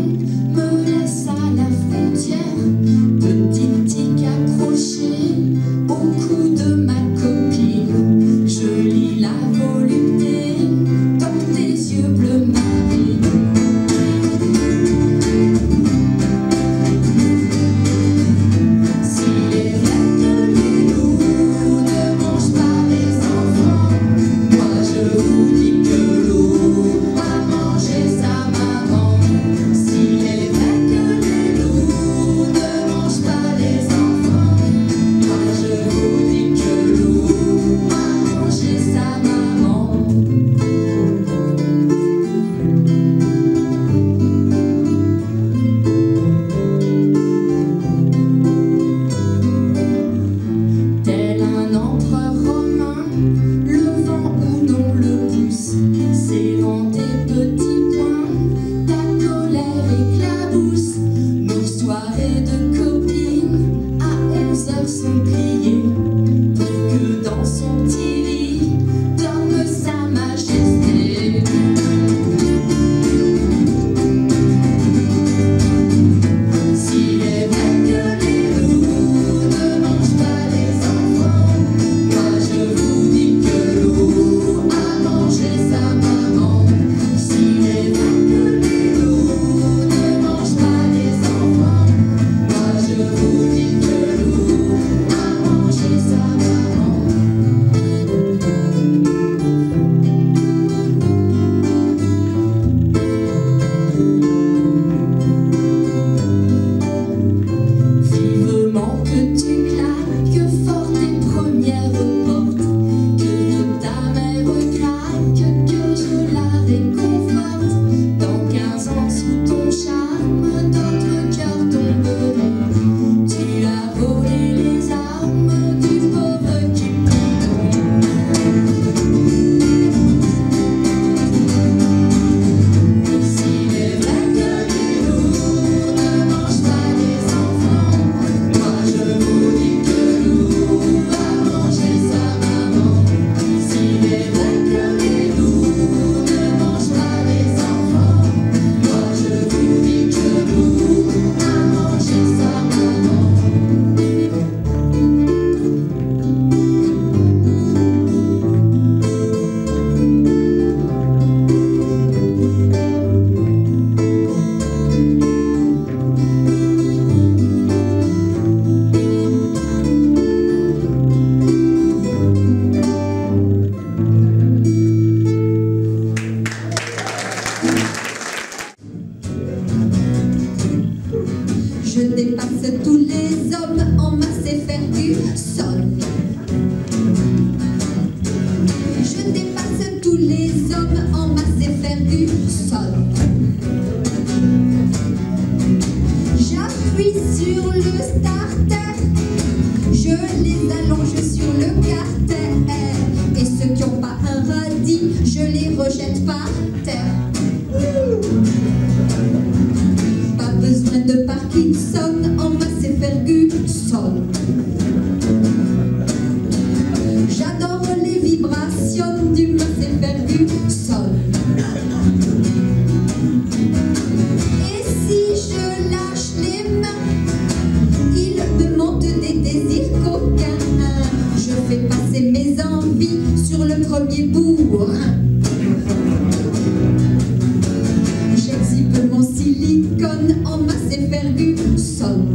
silicone en masse et Ferguson.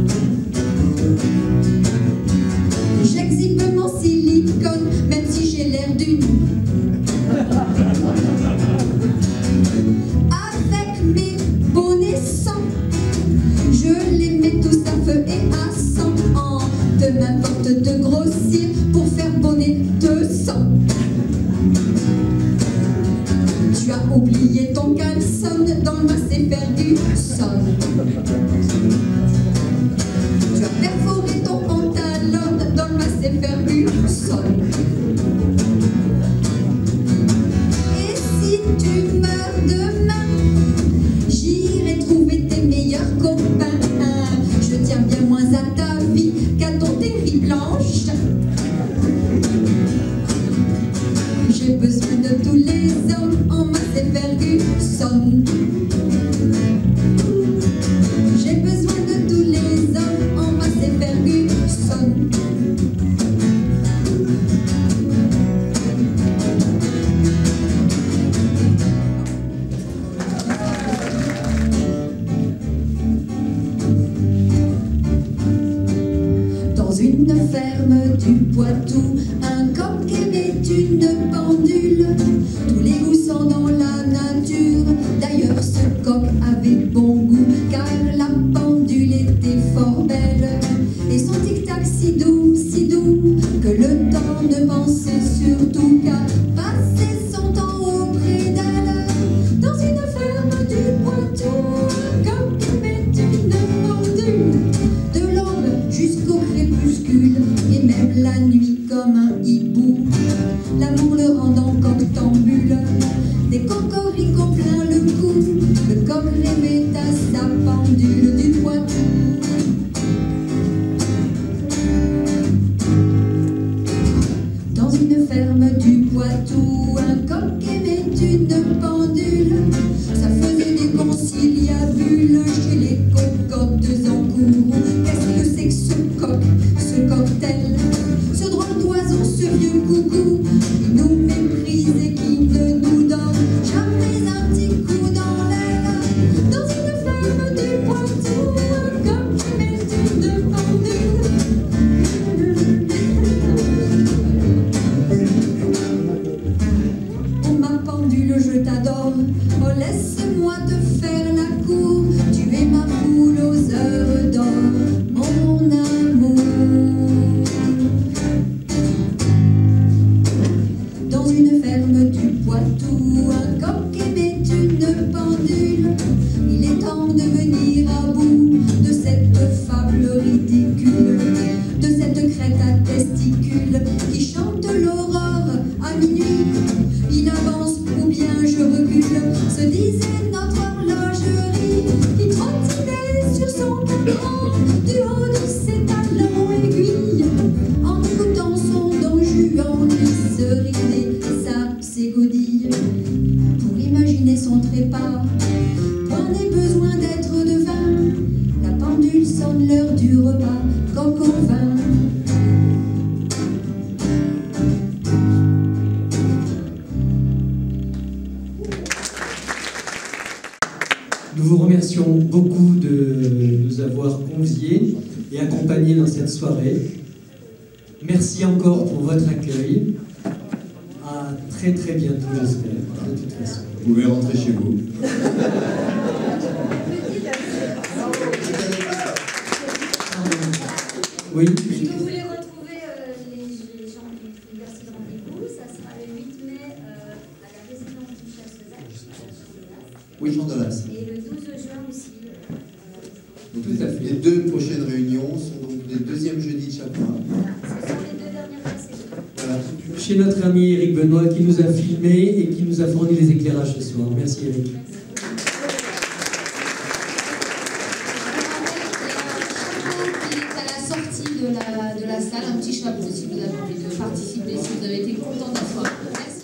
J'exhibe mon silicone, même si j'ai l'air d'une. Avec mes bonnets sans, je les mets tous à feu et à sang. Peu m'importe de grossir pour faire bonnet 200. Tu as oublié ton caleçon dans le Massey Ferguson. Tu as perforé ton pantalon dans le Massey Ferguson. Et si tu meurs demain, j'irai trouver tes meilleurs copains. Je tiens bien moins à ta vie qu'à ton terri blanche. J'ai besoin de tous les hommes en Massey Ferguson. J'ai besoin de tous les hommes en Massey Ferguson. Dans une ferme du Poitou, un coq aimait une pendule. Tous les goûts sont dans la nature. D'ailleurs, ce coq avait bon goût, car la pendule était fort belle. Et son tic-tac si doux, que le temps ne pensait surtout qu'à passer son temps auprès d'elle. Dans une ferme du Poitou, un coq aimait une pendule. De l'aube jusqu'au crépuscule, et même la nuit comme un hibou. L'amour le rendant coctambule, des cocoricots plein le cou. Le coq rêvait à sa pendule du Poitou. Dans une ferme du Poitou, un coq aimait une pendule. Ça faisait des conciliabules chez les cocottes en courroux. Qu'est-ce que c'est que ce coq, ce cocktail, ce drôle d'oiseau, ce vieux coucou qui nous méprise et qui ne nous donne jamais un petit coup dans l'aile. Dans une ferme du Poitou, un coq aimait une pendule. Oh ma pendule, je t'adore, oh laisse-moi te faire la cour. Tu es ma poule aux heures d'or, mon amour. Dans une ferme du Poitou, un coq aimait une pendule. Il est temps de venir à bout de cette fable ridicule, de cette crête à testicules qui chante l'aurore à minuit. Il avance ou bien je recule, se disait notre horlogerie, qui trottinait sur son cadran du haut de ses talons aiguilles. En écoutant son Don Juan, lui se ridait ses godilles. Pour imaginer son trépas, point n'est besoin d'être devin. La pendule sonne l'heure du repas, coq au vin. Nous vous remercions beaucoup de nous avoir conviés et accompagnés dans cette soirée. Merci encore pour votre accueil. À très très bientôt, j'espère, de toute façon. Vous pouvez rentrer chez vous. Oui. Si vous voulez retrouver les gens du Merci de Rendez-vous, ça sera le 8 mai à la résidence du Chassezac, Oui, Jean Dolas. et le 12 juin aussi. Donc, Tout à fait. les deux prochaines réunions sont donc les deuxièmes jeudis de chaque mois. Ce sont les 2 dernières saisons. Voilà. Chez notre ami Eric Benoît qui nous a filmé et qui nous a fourni les éclairages ce soir. Merci Eric. À la sortie de la salle, un petit chapeau si vous avez envie de participer.